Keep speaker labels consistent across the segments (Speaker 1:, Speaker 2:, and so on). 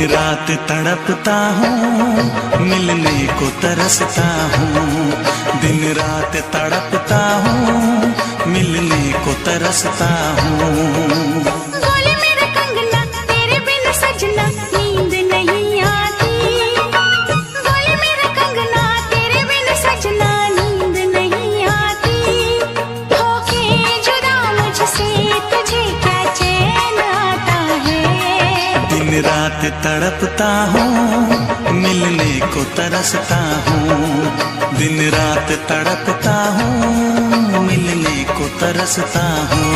Speaker 1: रात तड़पता हूँ, मिलने को तरसता हूँ। दिन रात तड़पता हूँ, मिलने को तरसता हूँ।
Speaker 2: बोले मेरा कंगना तेरे बिन सजना नींद नहीं आती। बोले मेरा कंगना तेरे बिन सजना नींद नहीं आती। होके जुदा मुझसे तुझे क्या चैन आता है।
Speaker 1: दिन रात तड़पता हूँ, मिलने को तरसता हूँ। दिन रात तड़पता हूँ, मिलने को तरसता हूँ।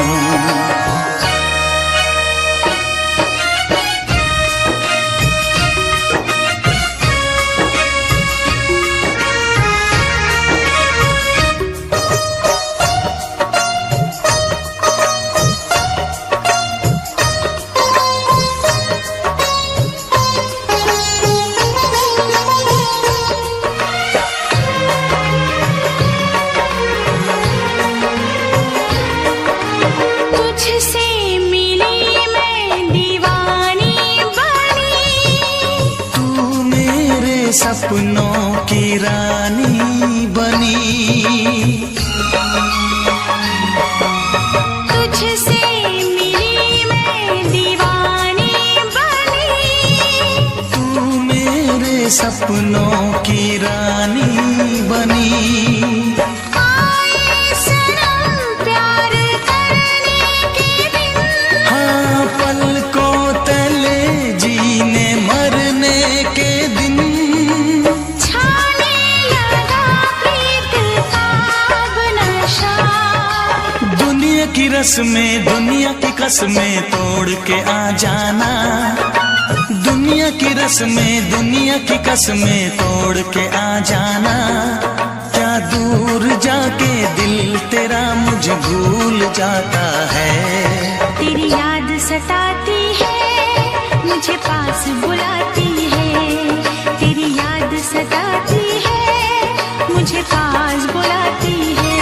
Speaker 1: सपनों की रानी बनी,
Speaker 2: तुझसे मिली मैं दीवानी बनी।
Speaker 1: तू मेरे सपनों की रानी बनी।
Speaker 2: आए सनम प्यार करने के दिन,
Speaker 1: हाँ पलकों तले जीने मरने के दिन। की रस्में दुनिया की कसमें तोड़ के आ जाना। दुनिया की रस्में दुनिया की कसमें तोड़ के आ जाना। क्या दूर जाके दिल तेरा मुझे भूल जाता है।
Speaker 2: तेरी याद सताती है, मुझे पास बुलाती है। तेरी याद सताती है, मुझे पास बुलाती है।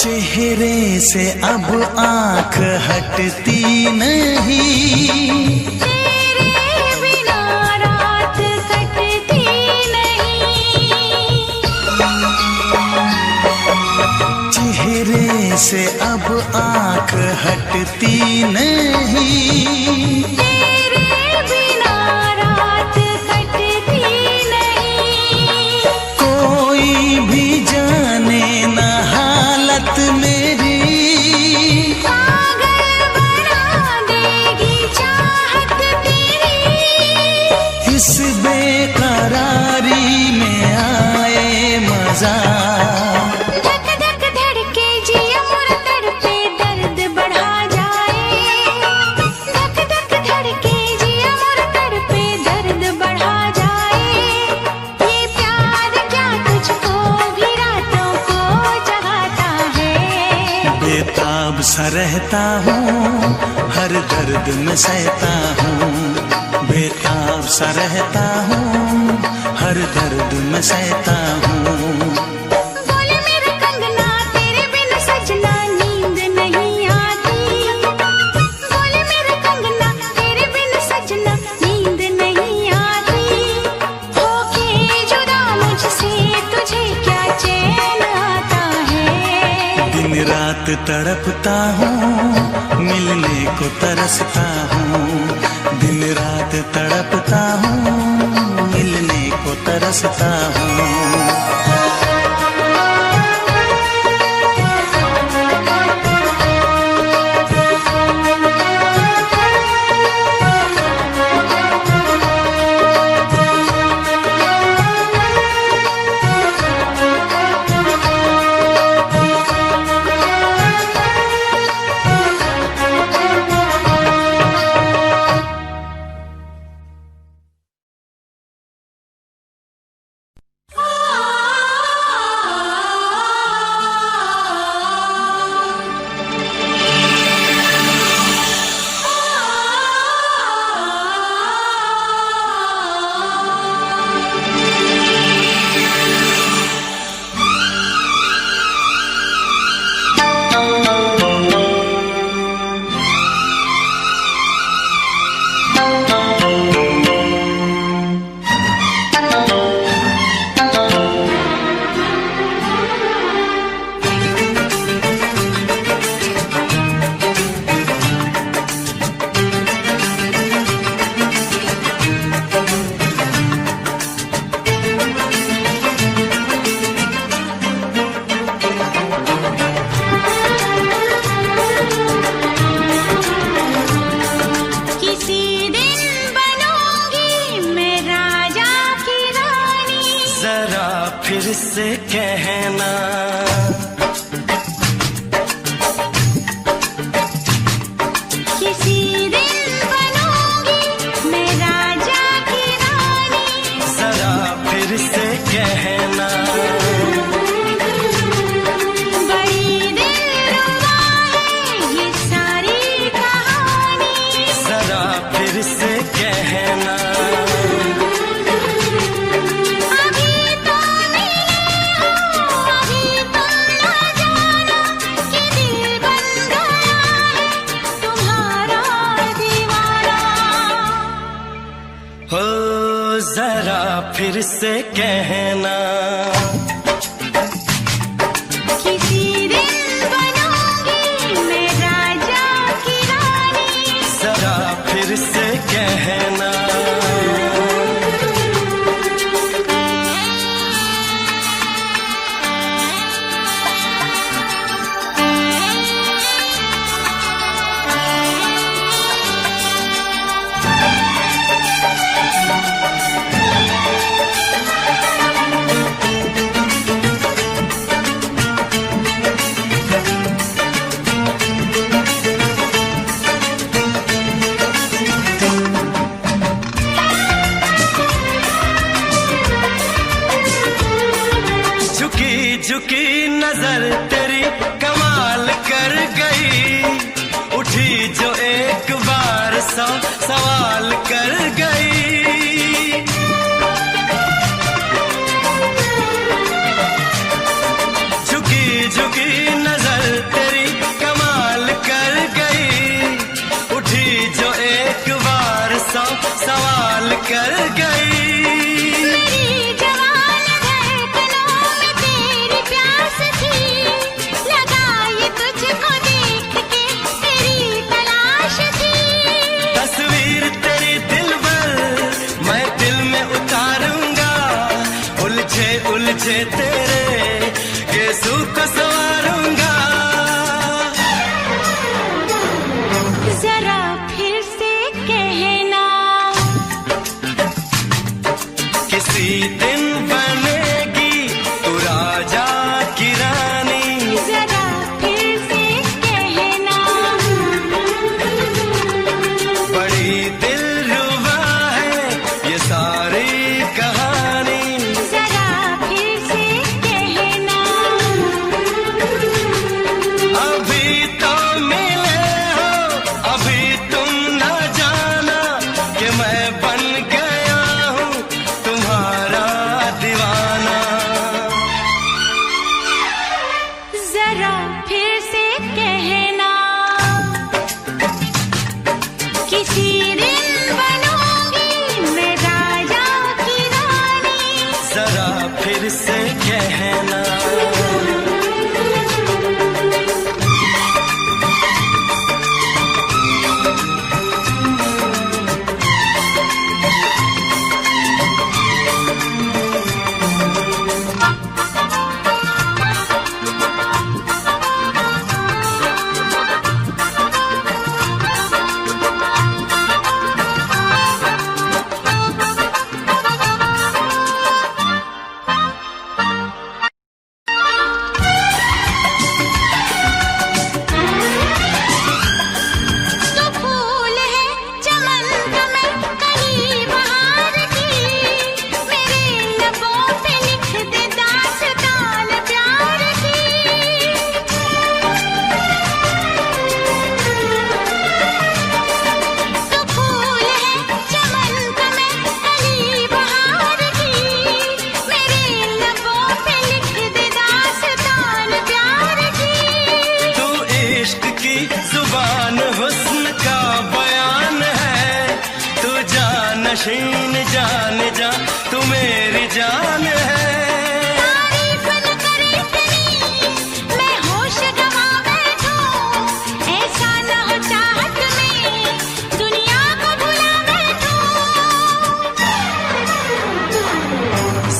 Speaker 1: चेहरे से अब आँख हटती नहीं।
Speaker 2: तेरे बिना रात कटती नहीं।
Speaker 1: चेहरे से अब आँख हटती नहीं।
Speaker 2: तेरे बिना रात कटती नहीं।
Speaker 1: कोई भी जाने ना हालत मेरी,
Speaker 2: पागल बना देगी चाहत तेरी।
Speaker 1: इस बेकरारी में आए मजा।
Speaker 2: धक धक धड़के जिया मोरा तड़पे दर्द बढ़ा जाए। धक धक धड़के जिया मोरा तड़पे दर्द बढ़ा जाए। ये प्यार क्या तुझको भी रातों को जगाता है।
Speaker 1: बेताब सा रहता हूँ, हर दर्द में सहता हूँ। बेताब सा रहता हूँ, हर दर्द में सहता हूँ।
Speaker 2: बोले मेरा कंगना तेरे बिन सजना नींद नहीं आती। बोले मेरा कंगना तेरे बिन सजना नींद नहीं आती। होके जुदा मुझसे तुझे क्या चैन आता है।
Speaker 1: दिन रात तड़पता हूँ, मिलने को तरसता हूँ। दिन रात तड़पता हूँ, मिलने को तरसता हूँ।
Speaker 3: फिर से कहना।
Speaker 2: किसी दिन बनूंगी मैं राजा की रानी,
Speaker 3: जरा फिर से कहना।
Speaker 2: बड़ी दिलरुबा है ये सारी कहानी,
Speaker 3: जरा फिर से कहना।
Speaker 2: अभी तो मिले हो, अभी तो ना जाना कि दिल बन गया है तुम्हारा दीवाना।
Speaker 3: हो जरा फिर से कहना।
Speaker 2: किसी दिन बनूंगी मैं राजा की रानी,
Speaker 3: जरा फिर से कहना। झुकी झुकी नजर तेरी कमाल कर गई, उठी जो एक बार 100 सवाल कर गई। झुकी झुकी नजर तेरी कमाल कर गई, उठी जो एक बार 100 सवाल कर गई।
Speaker 2: मेरी जवान धड़कनों में तेरी प्यास थी, लगाई तुझको देख के तेरी तलाश थी।
Speaker 3: तस्वीर तेरी दिल भर मैं दिल में उतारूंगा, उलझे उलझे तेरे केसू को संवारूंगा।
Speaker 2: जरा फिर से कहना,
Speaker 3: किसी दिन बनेगी तू राजा की रानी,
Speaker 2: जरा फिर से कहना।
Speaker 3: बड़ी दिलरुबा है ये सारी कहानी।
Speaker 2: जरा फिर से कहना,
Speaker 3: अभी तो मिले हो, अभी तुम न जाना कि मैं बन गया हूँ तुम्हारा दीवाना।
Speaker 2: जरा फिर से कहना, किसी दिन बनूंगी मैं राजा की रानी,
Speaker 3: जरा फिर से कहना।
Speaker 2: तो फूल है चमन का मैं कली बहार की, मेरे लबों पे लिख दे दास्तान प्यार की। तो फूल है चमन का मैं कली बहार की, मेरे लबों पे लिख दे दास्तान प्यार की।
Speaker 3: तू इश्क की जुबान हुस्न का बयान है, तू जानशीन जान जा तू मेरी जान है।
Speaker 2: तारीफ न करे इतनी मैं होश गवा बैठूं, ऐसा न हो चाहत में दुनिया को भुला बैठूं।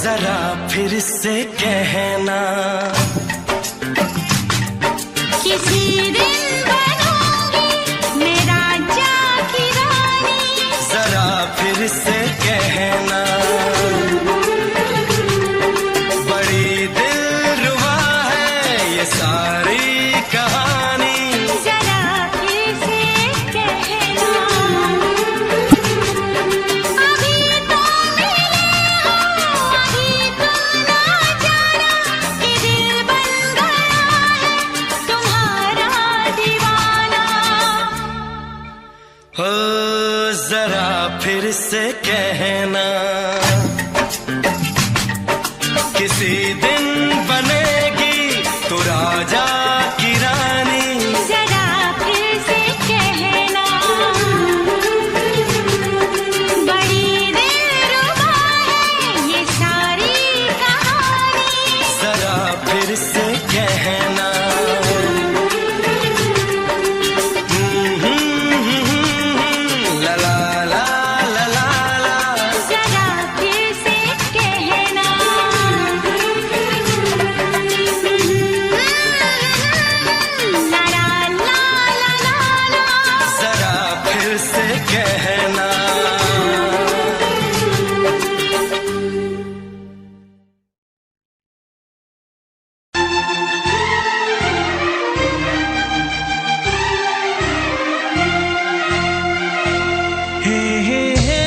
Speaker 3: जरा फिर से कहना,
Speaker 2: किसी दिन बनूंगी मैं राजा की रानी,
Speaker 3: जरा फिर से कहना। बड़ी जरा फिर से कहना, किसी दिन बनेगी तू राजा की रानी।
Speaker 2: जरा फिर से कहना, बड़ी दिलरुबा है ये सारी कहानी।
Speaker 3: जरा फिर से कहना, ला ला ला ला ला ला।
Speaker 2: जरा फिर से कहना, ला ला ला ला ला ला।
Speaker 3: जरा फिर से कहना।
Speaker 1: हे हे हे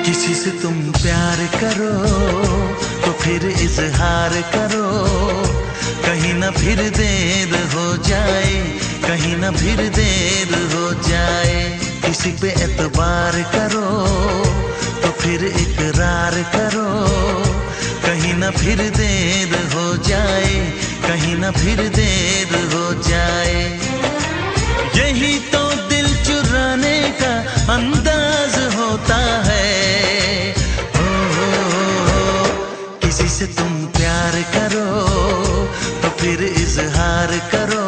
Speaker 1: किसी से तुम प्यार करो तो फिर इजहार करो, कहीं ना फिर देर हो जाए, कहीं ना फिर देर हो जाए। किसी पे एतबार करो तो फिर इकरार करो, कहीं ना फिर देर हो जाए, कहीं ना फिर देर हो जाए। यही तो दिल चुराने का अंदाज होता है। किसी से तुम प्यार करो तो फिर इजहार करो,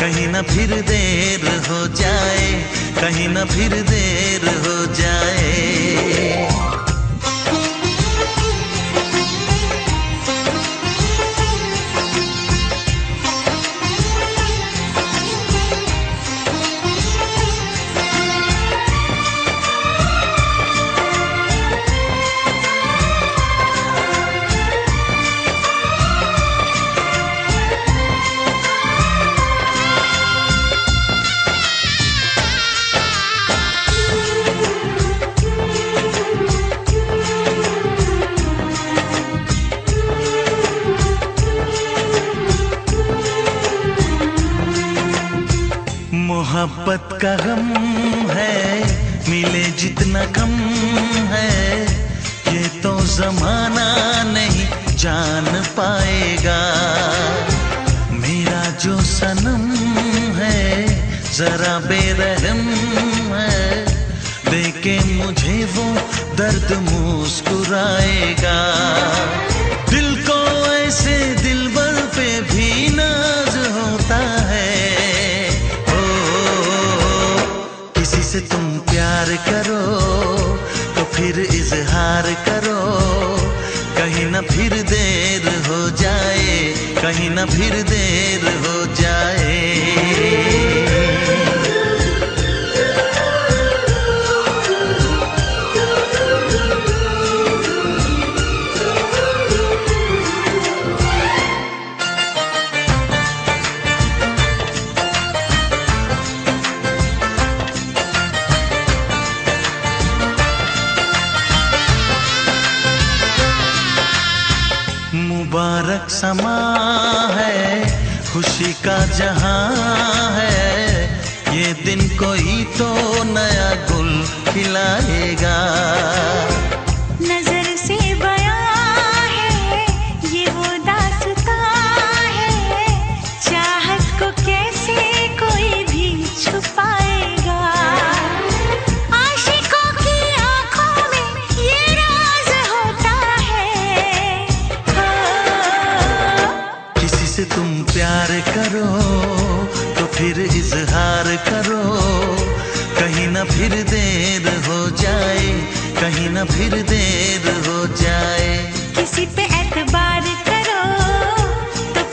Speaker 1: कहीं ना फिर देर हो जाए, कहीं ना फिर देर हो जाए। मोहब्बत का गम है, मिले जितना कम है, ये तो जमाना नहीं जान पाएगा। मेरा जो सनम है जरा बेरहम है, देके मुझे वो दर्द मुस्कुराएगा। दिल को ऐसे दिलबर पे भी नाज होता है। किसी से तुम प्यार करो तो फिर इजहार करो, कहीं ना फिर देर हो जाए, कहीं ना फिर देर हो जाए। मुबारक समा है, खुशी का जहां है, ये दिन कोई तो नया गुल खिलाएगा।
Speaker 2: नजर से बयां है ये वो दास्तां है, चाहत को कैसे कोई भी छुपाएगा। आशिकों की आंखों में ये राज होता है।
Speaker 1: किसी से तुम प्यार करो तो फिर इजहार करो, कहीं ना फिर देर हो जाए, कहीं ना फिर देर हो जाए।
Speaker 2: किसी पे एतबार करो तो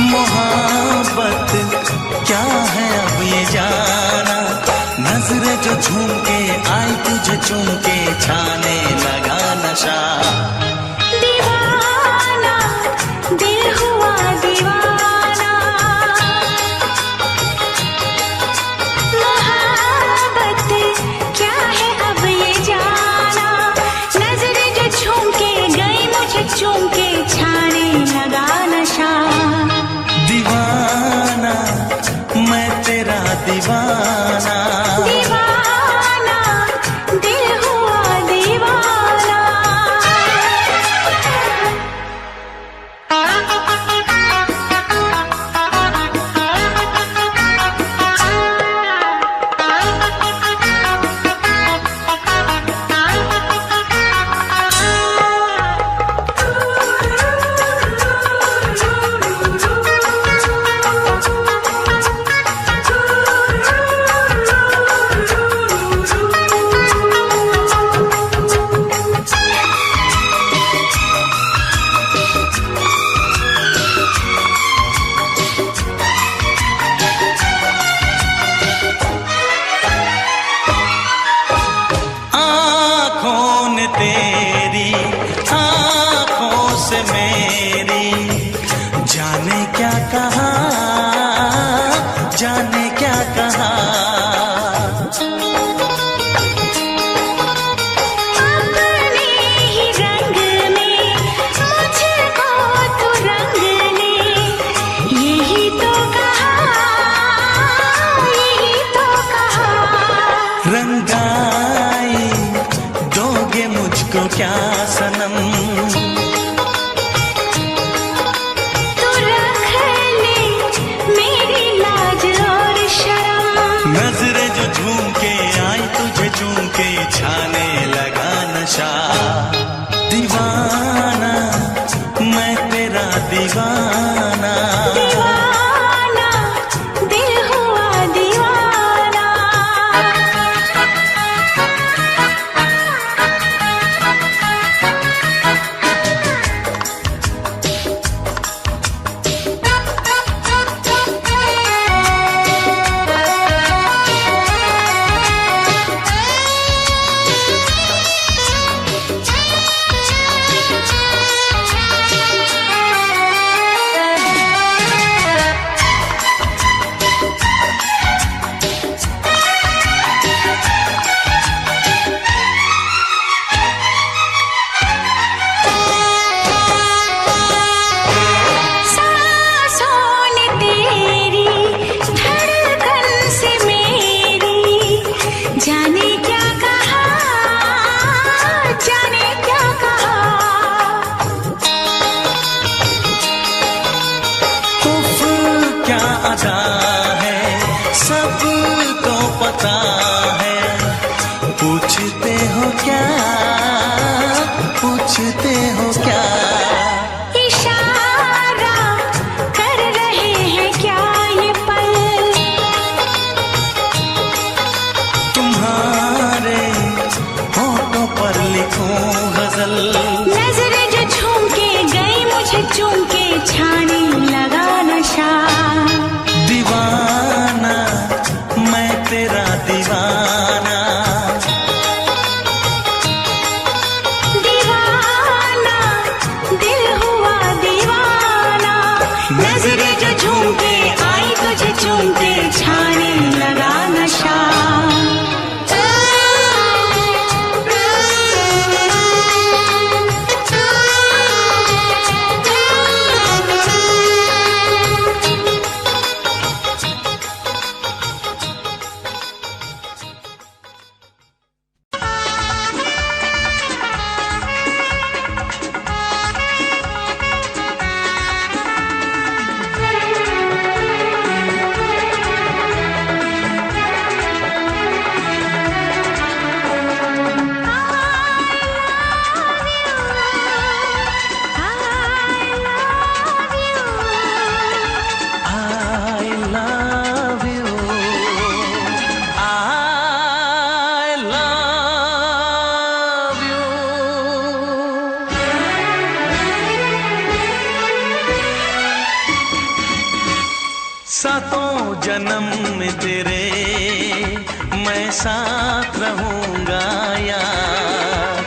Speaker 1: मोहब्बत क्या है अब ये जाना, नजरें जो झूम के आई तुझे चूम के छाने लगा नशा।
Speaker 2: दीवाना दिल हुआ दीवाना, मोहब्बत क्या है अब ये जाना, नजरें जो झूम के गई मुझे चूम के छाने लगा नशा।
Speaker 1: दीवाना मैं तेरा दीवाना,
Speaker 2: दीवाना दिल हुआ दीवाना।
Speaker 1: तेरी आँखों से मेरी जाने क्या कहा, जाने क्या कहा।
Speaker 2: अपने ही रंग में मुझको तो रंग ले, यही तो कहा, यही तो कहा।
Speaker 1: रंगाई दोगे मुझको क्या सनम,
Speaker 2: तू रख ले मेरी लाज और शर्म,
Speaker 1: नजरें जो झूम के आई तुझे चूम के छाने लगा नशा। दीवाना मैं तेरा दीवाना,
Speaker 2: दीवाना दिल हुआ दीवाना। जाने क्या कहा, जाने क्या कहा।
Speaker 1: उफ क्या अदा है सबको पता है, पूछते हो क्या, पूछते हो क्या।
Speaker 2: इशारा कर रहे हैं क्या ये पल,
Speaker 1: तुम्हारे होठों पर लिखूं गजल,
Speaker 2: नजरें जो झूम के गई मुझे चूम के छाने लगा नशा।
Speaker 1: दीवाना मैं तेरा दीवाना,
Speaker 2: दीवाना दिल हुआ दीवाना, नजरें जो झूम के आई तुझे चूम के छाने लगा नशा।
Speaker 1: सातों जन्म में तेरे मैं साथ रहूंगा यार,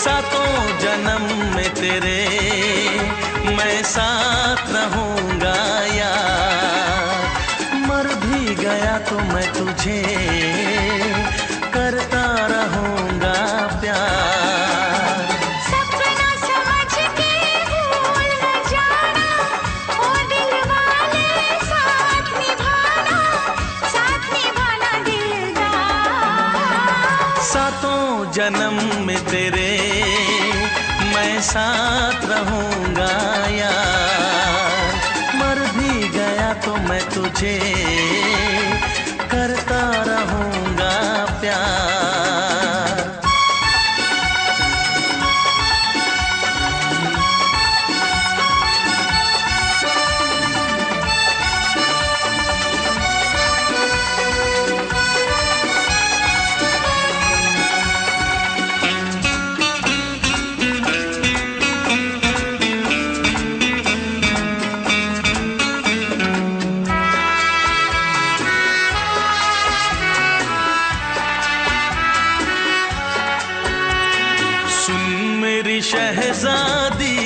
Speaker 1: सातों जन्म में तेरे मैं साथ रहूंगा यार। मर भी गया तो मैं तुझे करता रहूंगा प्यार।
Speaker 2: सपना समझ के भूल न जाना, ओ दिल वाले साथ निभाना दिलदार।
Speaker 1: सातों जन्म में तेरे मैं साथ रहूंगा यार, मर भी गया तो मैं तुझे करता रहूंगा प्यार। शहजादी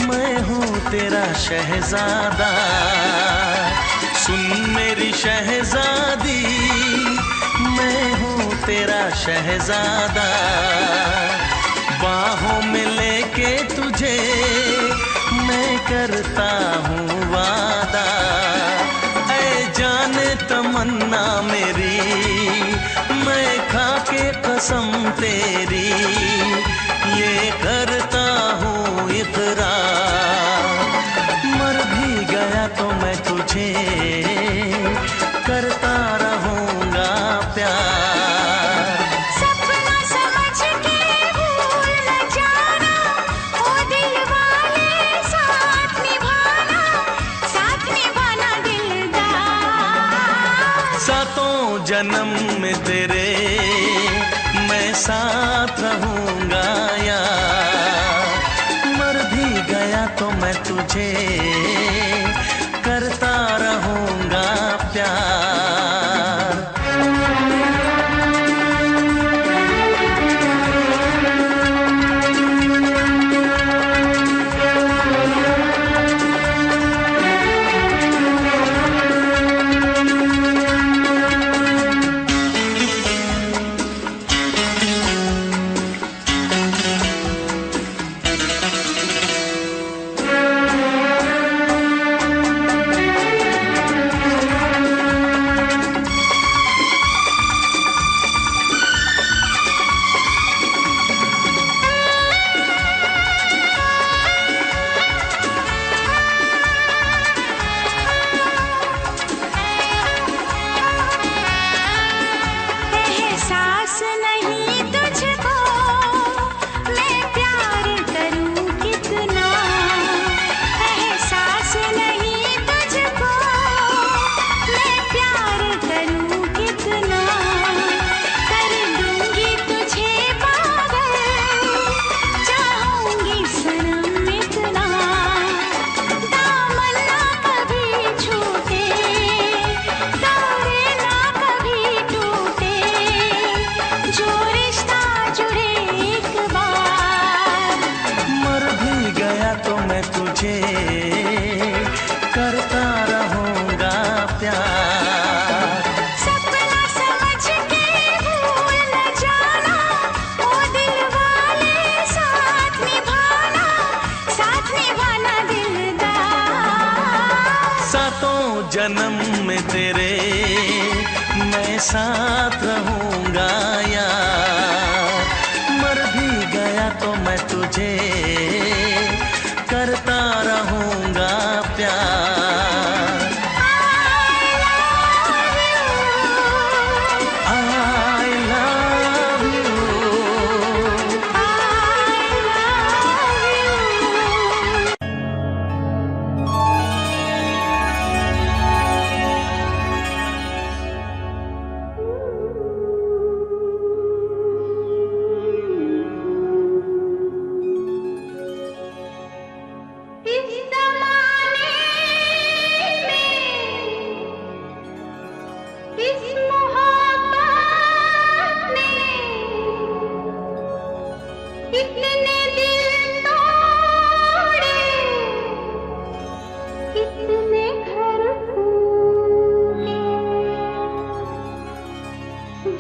Speaker 1: मैं हूँ तेरा शहजादा, सुन मेरी शहजादी मैं हूँ तेरा शहजादा। बाहों में लेके तुझे मैं करता हूँ वादा, ऐ जाने तमन्ना मेरी मैं खा के कसम तेरी ये करता हूँ इकरार। मर भी गया तो मैं तुझे करता रहूंगा प्यार।
Speaker 2: सपना समझ के भूल न जाना, ओ दिल वाले साथ निभाना दिलदार।
Speaker 1: सातों जन्म में तेरे मैं साथ रहूंगा यार, मर भी गया तो मैं तुझे करता रहूंगा प्यार। करता रहूंगा प्यार।
Speaker 2: सपना समझ के भूल न जाना, ओ दिल वाले साथ निभाना दिलदार।
Speaker 1: सातों जन्म में तेरे मैं साथ रहूंगा यार, मर भी गया तो मैं तुझे करता रहूंगा प्यार। I love you।
Speaker 2: इस इतने घर फूटे,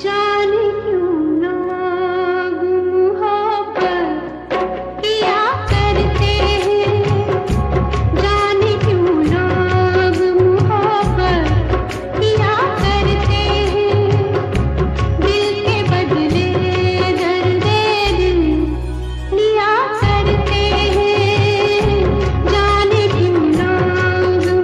Speaker 2: जाने क्यों लोग मोहब्बत किया करते हैं, जाने क्यों लोग मोहब्बत किया करते हैं, दिल के बदले दर्द दिल लिया करते हैं, जाने क्यों लोग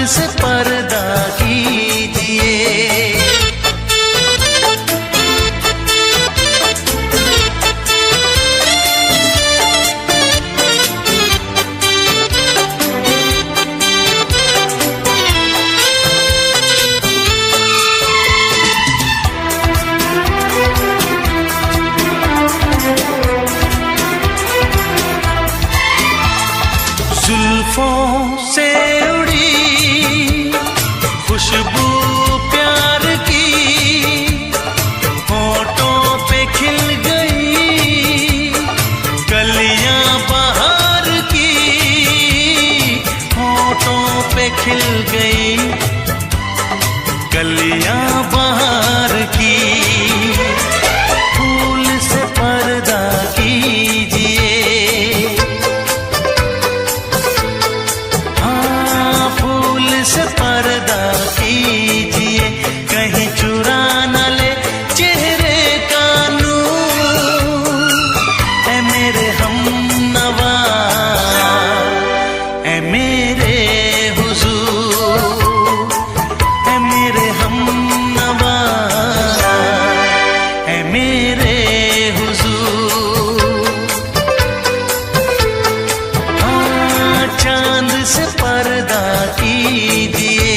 Speaker 1: से पर्दा कीजिए। जुल्फों से उड़ी खुशबू प्यार की, होठों पे खिल गई कलियां बहार की, होठों पे खिल गई कलियां बहार की। फूल से पर्दा कीजिए, से पर्दा कीजिए, कहीं चुरा न ले चेहरे का नूर। ऐ मेरे हमनवा, ऐ मेरे हुजूर, ऐ मेरे हमनवा, ऐ मेरे हुजूर। हाँ, चांद से पर्दा कीजिए।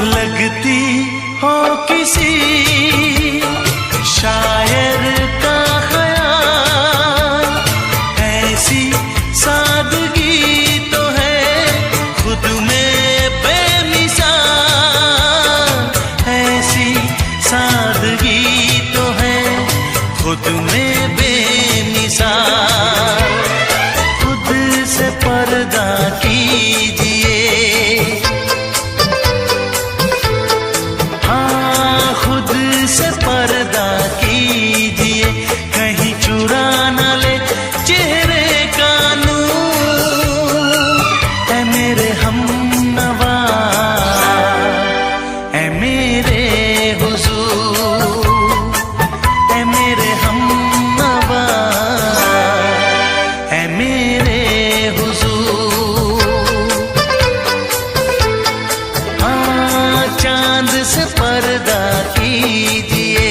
Speaker 1: लगती हो किसी शायर का ख्याल, ऐसी सादगी तो है खुद में बेमिसाल, ऐसी सादगी तो है खुद में बेमिसाल। खुद से पर्दा कीजिए, हाँ खुद से पर्दा कीजिए, कहीं चुरा न ले चेहरे का नूर। ऐ मेरे हमनवा, ऐ मेरे हुजूर, ऐ मेरे हमनवा, ऐ मेरे हुजूर। हाँ, चांद से पर्दा कीजिए।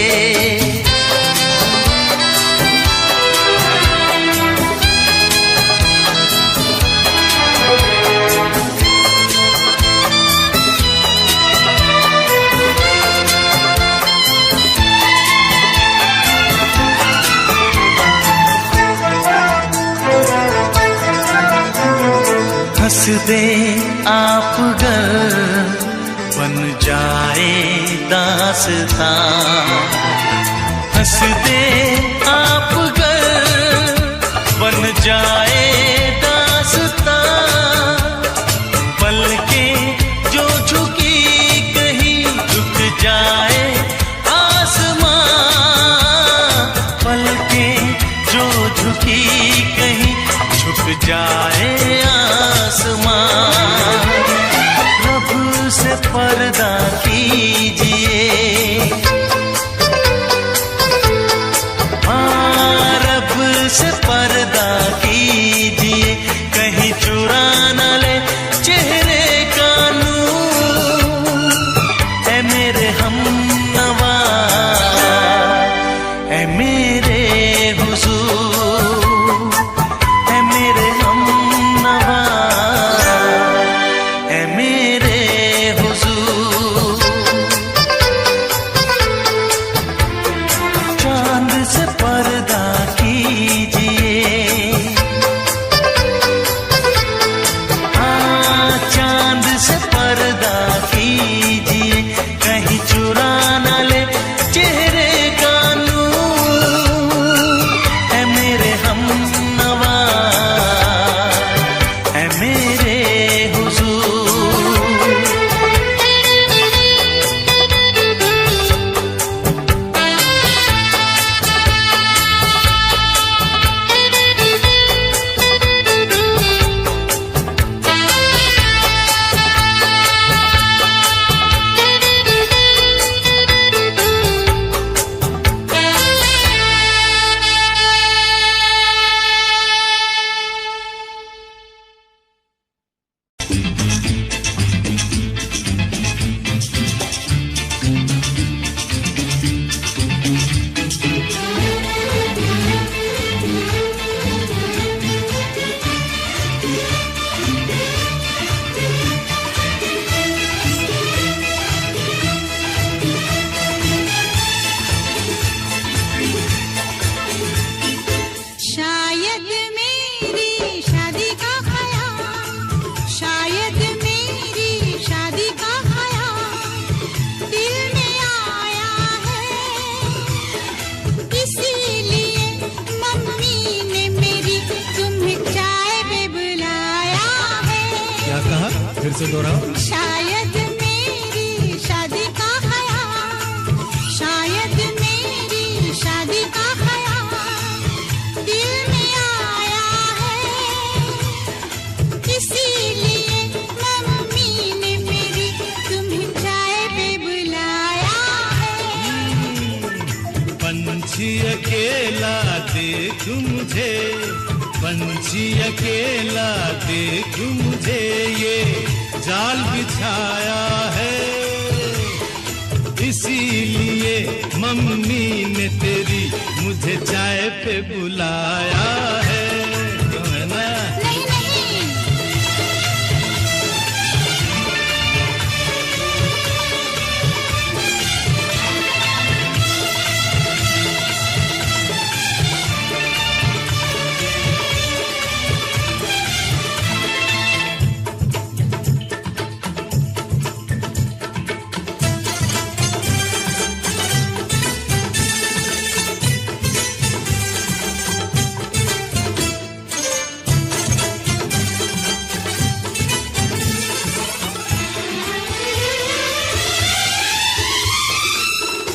Speaker 1: हंस दे आप गर बन जाए दास्तां, हंस दे आप गर बन जाए दास्तां। पलकें जो झुकी कहीं झुक जाए आसमां, पलकें जो झुकी कहीं झुक जाए आसमां। रब से पर्दा कीजिए, हाँ रब से पर्दा कीजिए, कहीं चुरा न ले चेहरे का नूर। ऐ मेरे हमनवा, ऐ मेरे हुजूर, ऐ मेरे हमनवा, ऐ मेरे हुजूर।
Speaker 4: से दोहराओ।
Speaker 2: शायद मेरी शादी का ख्याल, शायद मेरी शादी का ख्याल दिल में आया है, इसीलिए मम्मी ने मेरी तुम्हें चाय पे बुलाया है।
Speaker 3: पंछी अकेला देख मुझे, पंछी अकेला देख मुझे, ये जाल बिछाया है, इसीलिए मम्मी ने तेरी मुझे चाय पे बुलाया है। क्यों है ना?
Speaker 2: नहीं नहीं,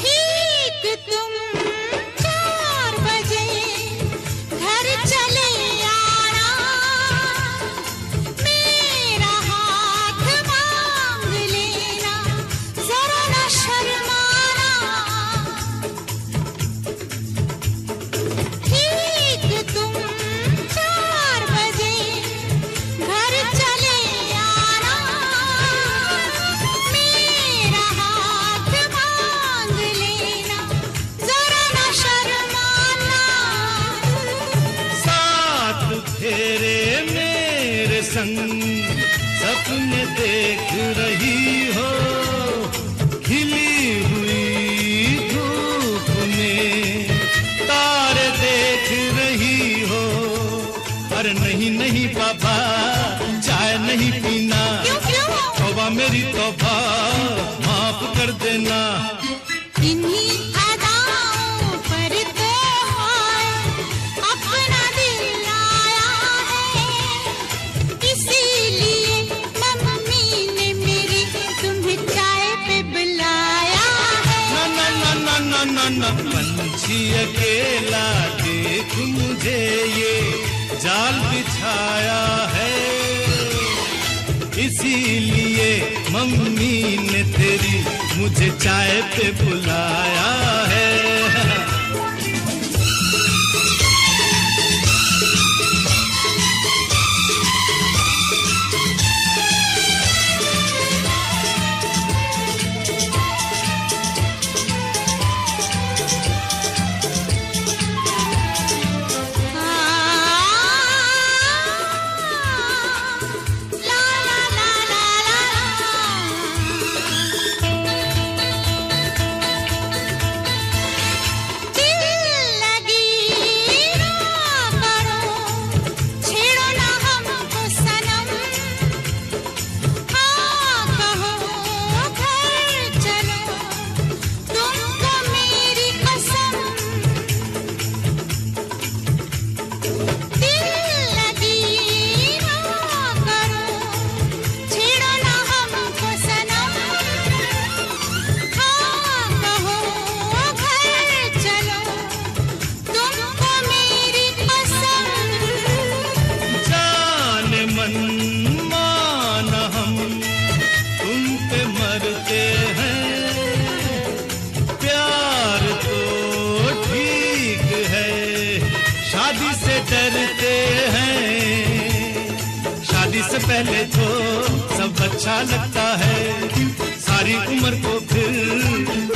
Speaker 2: ठीक तुम 4 बजे घर चले आना, मेरा हाथ मांग लेना, जरा न शर्माना। ठीक तुम 4 बजे घर चले आना, मेरा हाथ मांग लेना, जरा न शर्माना।
Speaker 3: साथ फेरे मेरे संग सपने देख रही हो, खिली हुई धूप में तारे देख रही हो। अरे नहीं नहीं पापा, चाय नहीं पीना,
Speaker 2: क्यों क्यों?
Speaker 3: तौबा मेरी तौबा, माफ कर देना।
Speaker 2: इन्हीं अदाओं पर तो हाय अपना दिल आया है, इसीलिए मम्मी ने मेरी तुम्हें चाय पे बुलाया है।
Speaker 3: ना ना ना ना ना ना ना, पंछी अकेला देख मुझे, ये जाल बिछाया है, इसीलिए मम्मी ने तेरी मुझे चाय पे बुलाया है।
Speaker 2: ला ला ला ला ला, दिल लगी ना करो, छेड़ो ना हमको सनम, हाँ कहो घर चलो, तुमको मेरी कसम। दिल लगी ना करो, छेड़ो ना हमको सनम, हाँ कहो घर चलो, तुमको मेरी कसम।
Speaker 3: जान मन मान हम तुम पे मरते हैं, प्यार तो ठीक है, शादी से डरते हैं। शादी से पहले तो सब अच्छा लगता है, सारी उम्र को फिर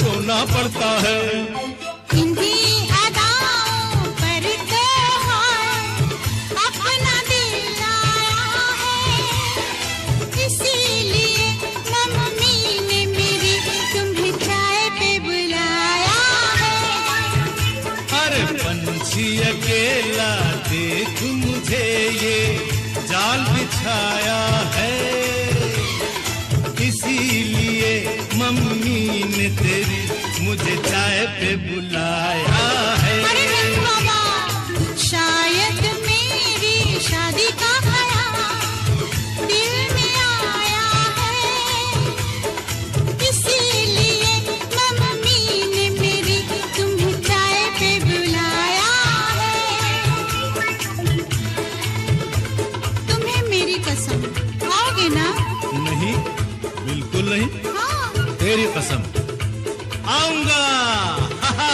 Speaker 3: रोना पड़ता है।
Speaker 2: इन्हीं अदाओं पर तो हाय अपना दिल आया है, इसीलिए मम्मी ने मेरी तुम्हें चाय पे बुलाया है।
Speaker 3: अरे पंछी अकेला देख मुझे, ये जाल बिछाया है, इसीलिए मम्मी ने तेरी मुझे चाय पे बुलाया है।
Speaker 2: अरे नहीं बाबा, शायद मेरी शादी का ख्याल दिल में आया
Speaker 3: तेरी कसम आऊंगा। हा हा।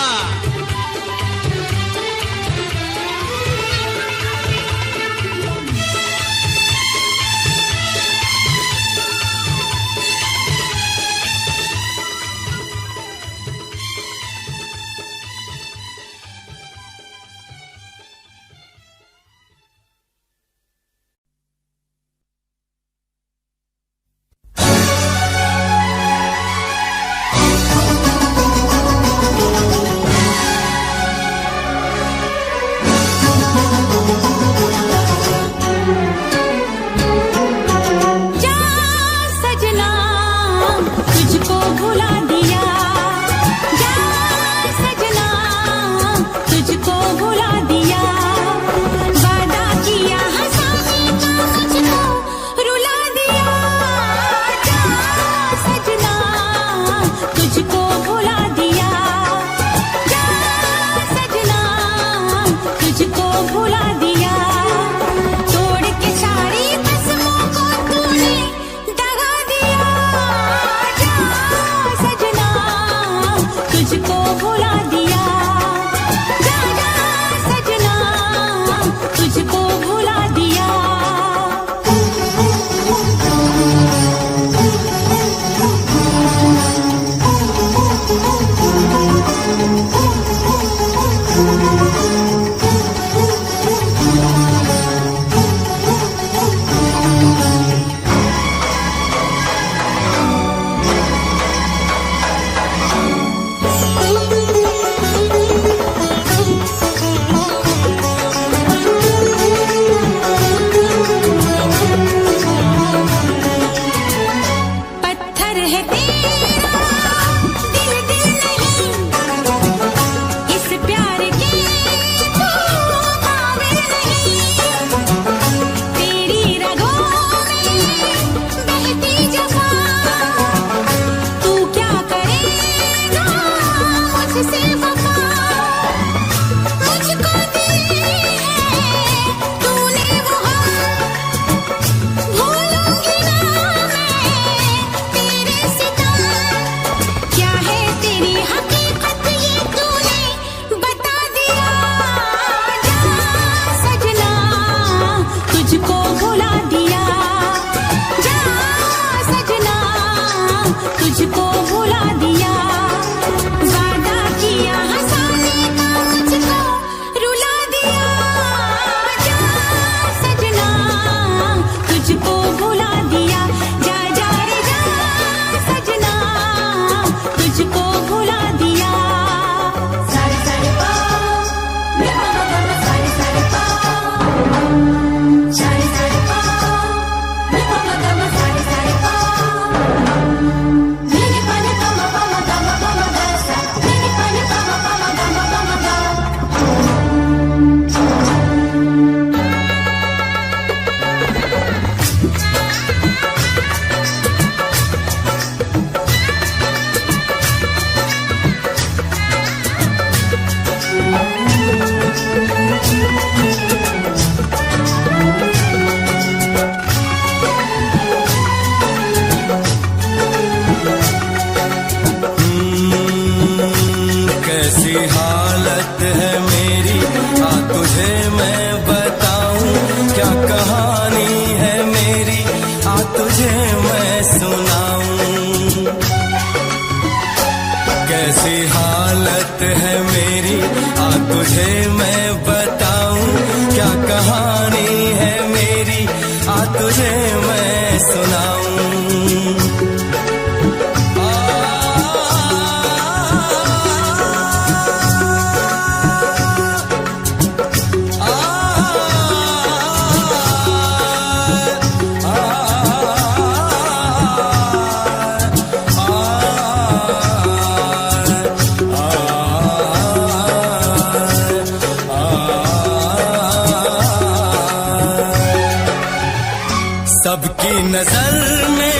Speaker 1: सबकी नजर में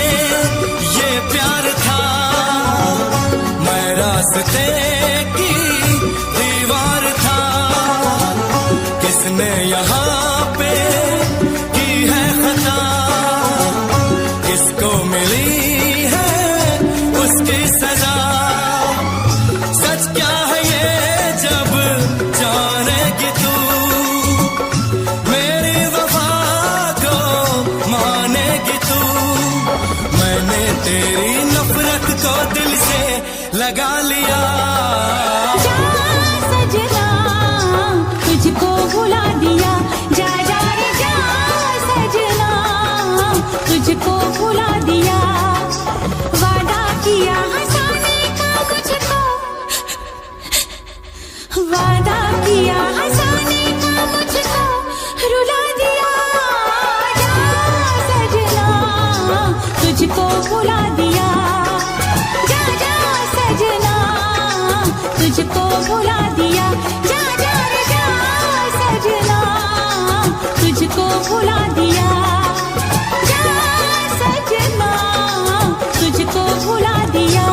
Speaker 1: ये प्यार था, मैं रास्ते की दीवार था। किसने यहाँ पे की है खता, किसको मिली है उसकी दिल से लगा लिया।
Speaker 2: जा सजना तुझको भुला दिया, जा जा रे जा सजना तुझको भुला दिया। वादा किया हंसाने का मुझको, वादा किया हंसाने का मुझको रुला दिया। जा सजना तुझको भुला दिया, जा जा सजना तुझको भुला दिया। जा जा रे जा सजना तुझको भुला दिया, जा सजना तुझको भुला दिया।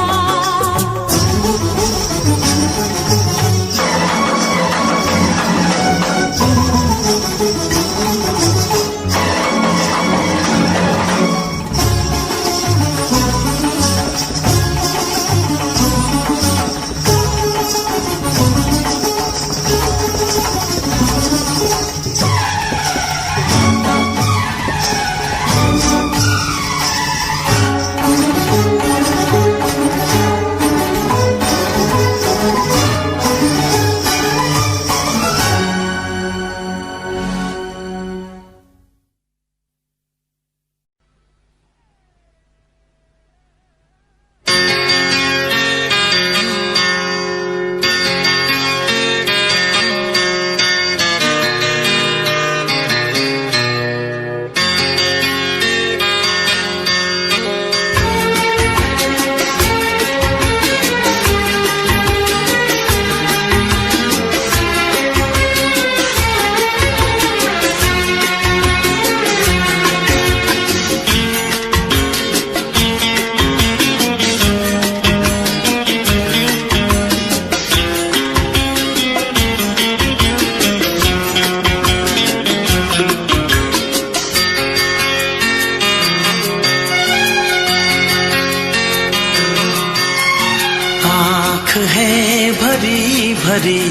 Speaker 1: आँख है भरी भरी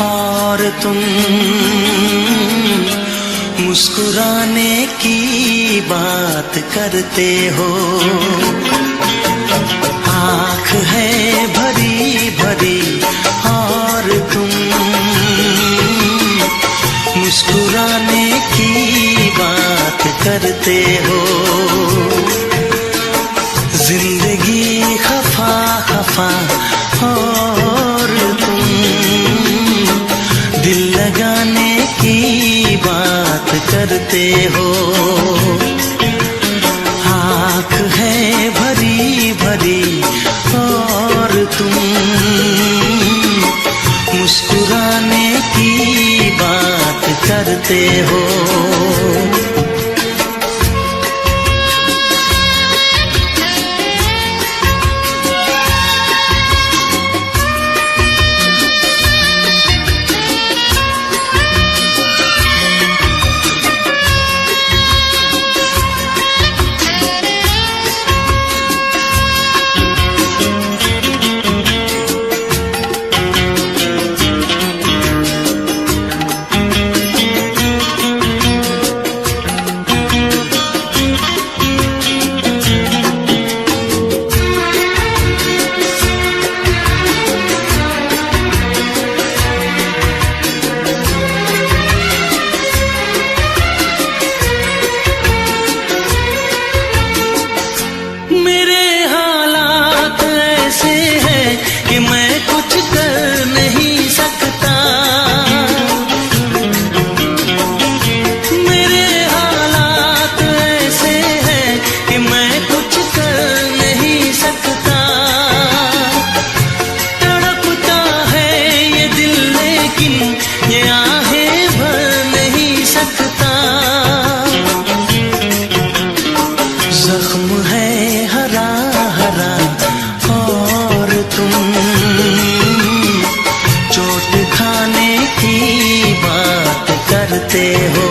Speaker 1: और तुम मुस्कुराने की बात करते हो। आँख है भरी भरी और तुम मुस्कुराने की बात करते हो। जिंदगी खफा खफा और तुम दिल लगाने की बात करते हो। आँख है भरी भरी और तुम मुस्कुराने की बात करते हो। करते हो।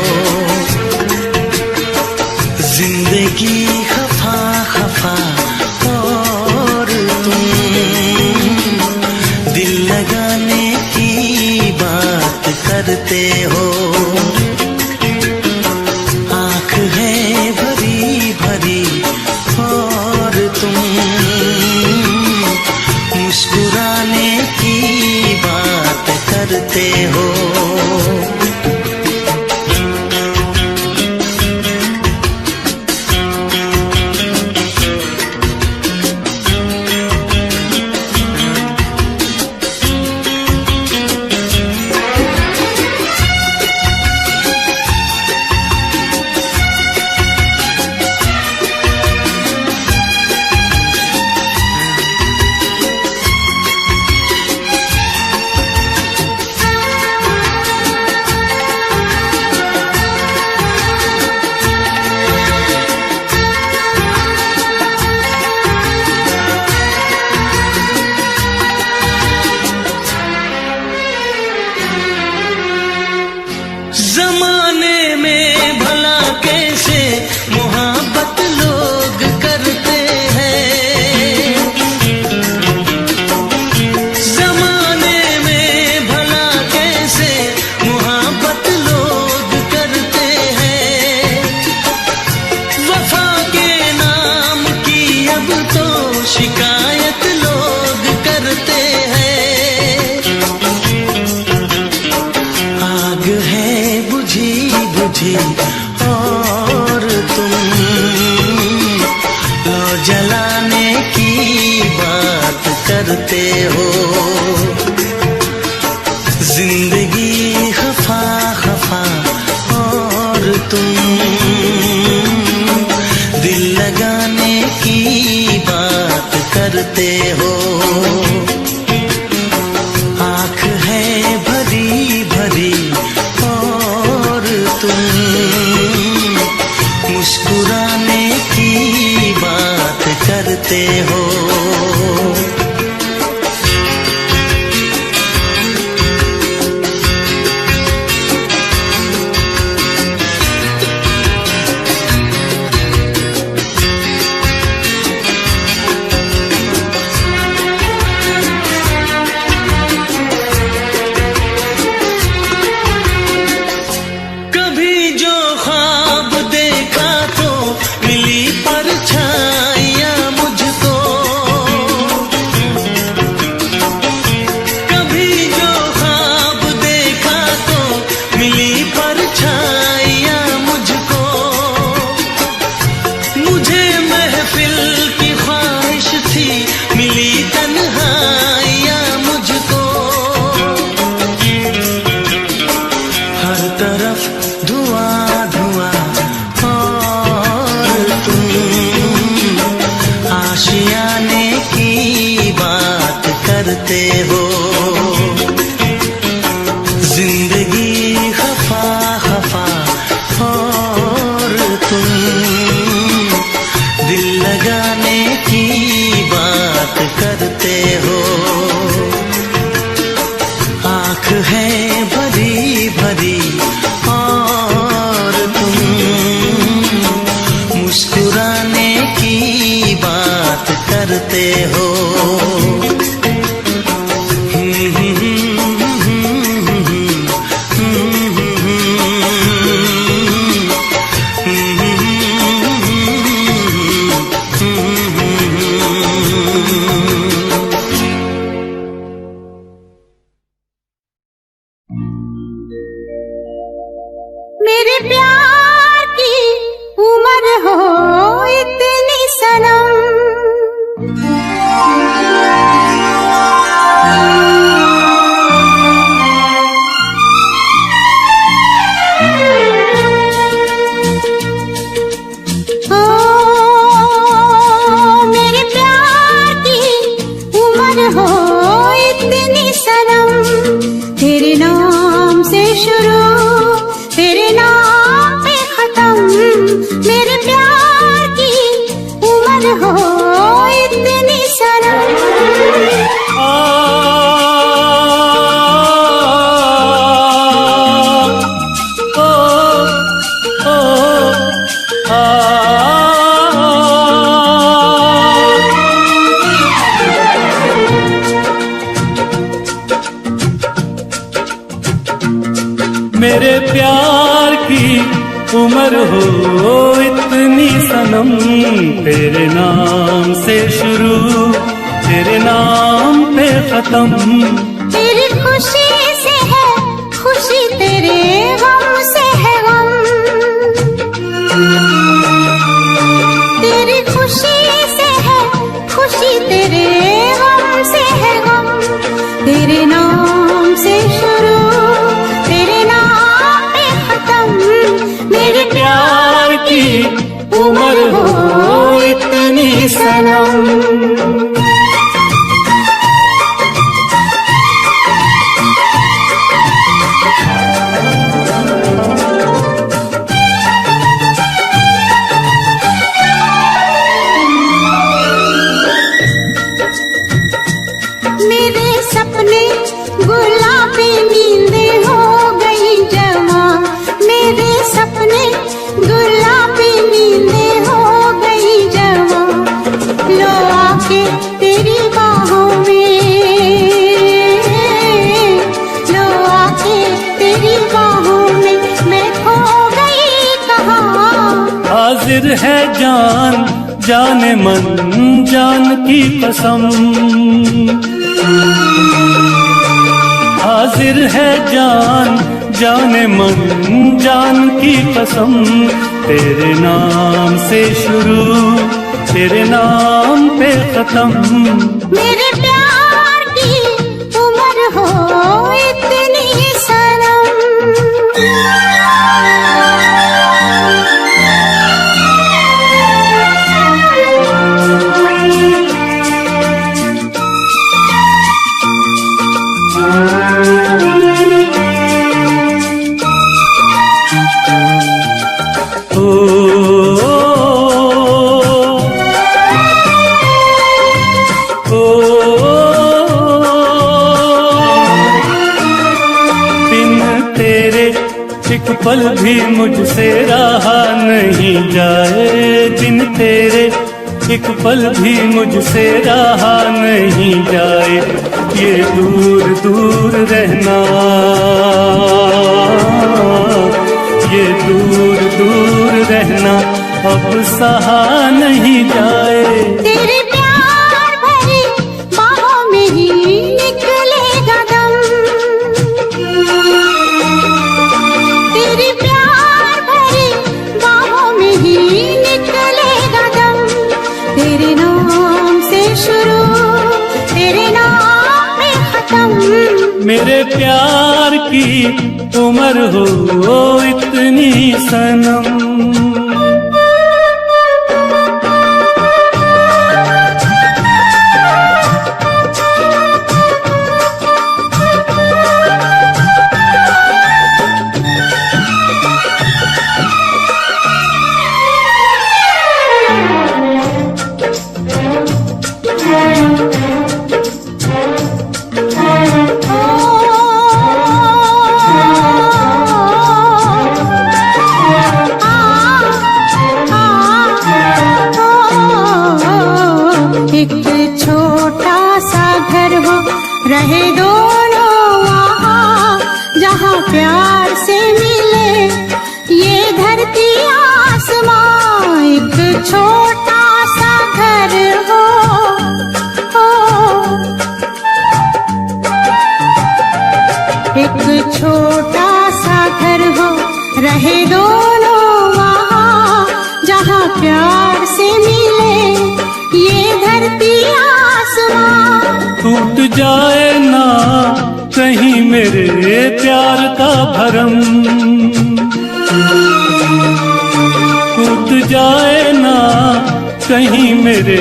Speaker 1: जिंदगी खफा खफा और तुम दिल लगाने की बात करते हो। आँख है भरी भरी और तुम करते हो। जमाने में भला कैसे मोहब्बत लोग करते हैं, जमाने में भला कैसे मोहब्बत लोग करते हैं। वफा के नाम की अब तो शिकायत लोग करते हैं। आग है बुझी बुझी और तुम लो जलाने की बात करते हो। जिंदगी खफा खफा और तुम दिल लगाने की बात करते हो। आँख है भरी भरी और तुम मुस्कुराने की बात करते हो। कभी जो ख्वाब देखा तो मिली परछाइयां मुझको, कभी जो ख्वाब देखा तो मिली परछाइयां मुझको। मुझे महफिल की ख्वाहिश थी मिली तन्हाइयां मुझको। हर तरफ धुआं धुआं और तुम आशियाने की बात करते हो। जिंदगी खफा खफा और तुम दिल लगाने की बात करते हो। आँख है भरी भरी और तुम मुस्कुराने की बात करते हो।
Speaker 2: मेरे प्यार की उम्र हो इतनी सनम, ओ मेरे प्यार की उम्र हो इतनी सनम। तेरे नाम से शुरू तेरे नाम पे खत्म। मेरे प्यार की उम्र हो इतनी सनम।
Speaker 4: मेरे प्यार की उम्र हो इतनी सनम। तेरे नाम से शुरू तेरे नाम पे खत्म।
Speaker 2: तेरी खुशी से है तेरे गम से है गम, तेरी खुशी से है खुशी, तेरे गम से है गम, तेरे नाम से शुरू तेरे नाम पे खत्म। मेरे
Speaker 4: प्यार की उम्र हो इतनी सनम।
Speaker 2: मेरे सपने गुलाबी नींदें हो गई जवां, मेरे सपने गुलाबी नींदें हो गई जवां, लो आके तेरी बाहों में, लो आके तेरी बाहों में, मैं खो गई कहाँ।
Speaker 4: हाजिर है जान जाने मन जान की कसम, हाजिर है जान जाने मन जान की कसम, तेरे नाम से शुरू तेरे नाम पे खत्म।
Speaker 2: मेरे प्यार की उम्र हो इतनी सनम।
Speaker 4: एक पल भी मुझसे रहा नहीं जाए, दिन तेरे एक पल भी मुझसे रहा नहीं जाए, ये दूर दूर रहना, ये दूर दूर रहना अब सहा नहीं जाए।
Speaker 2: तेरे प्यार भरी बाहों में ही निकलेगा दम, तेरे प्यार भरी बाहों में ही निकलेगा दम, तेरे नाम से शुरू तेरे नाम पे खत्म।
Speaker 4: मेरे प्यार की उम्र हो इतनी सनम।
Speaker 2: एक छोटा सा घर हो रहे दोनों वहाँ, जहाँ प्यार से मिले ये धरती आसमां। एक छोटा सा घर हो, एक छोटा सा घर हो रहे दोनों वहाँ, जहाँ प्यार से मिले ये धरती आसमां।
Speaker 4: टूट जाए ना कहीं मेरे प्यार का भरम, टूट जाए ना कहीं मेरे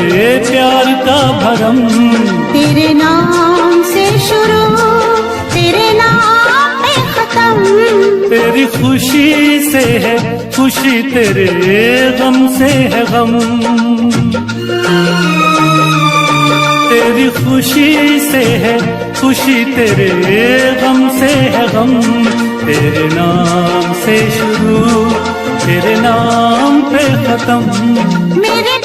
Speaker 4: प्यार का भरम।
Speaker 2: तेरे नाम से शुरू तेरे नाम पे खत्म।
Speaker 4: तेरी खुशी से है खुशी, तेरे गम से है गम, तेरी खुशी से है खुशी, तेरे गम से है गम। तेरे नाम से शुरू तेरे नाम पे खत्म।
Speaker 2: मेरे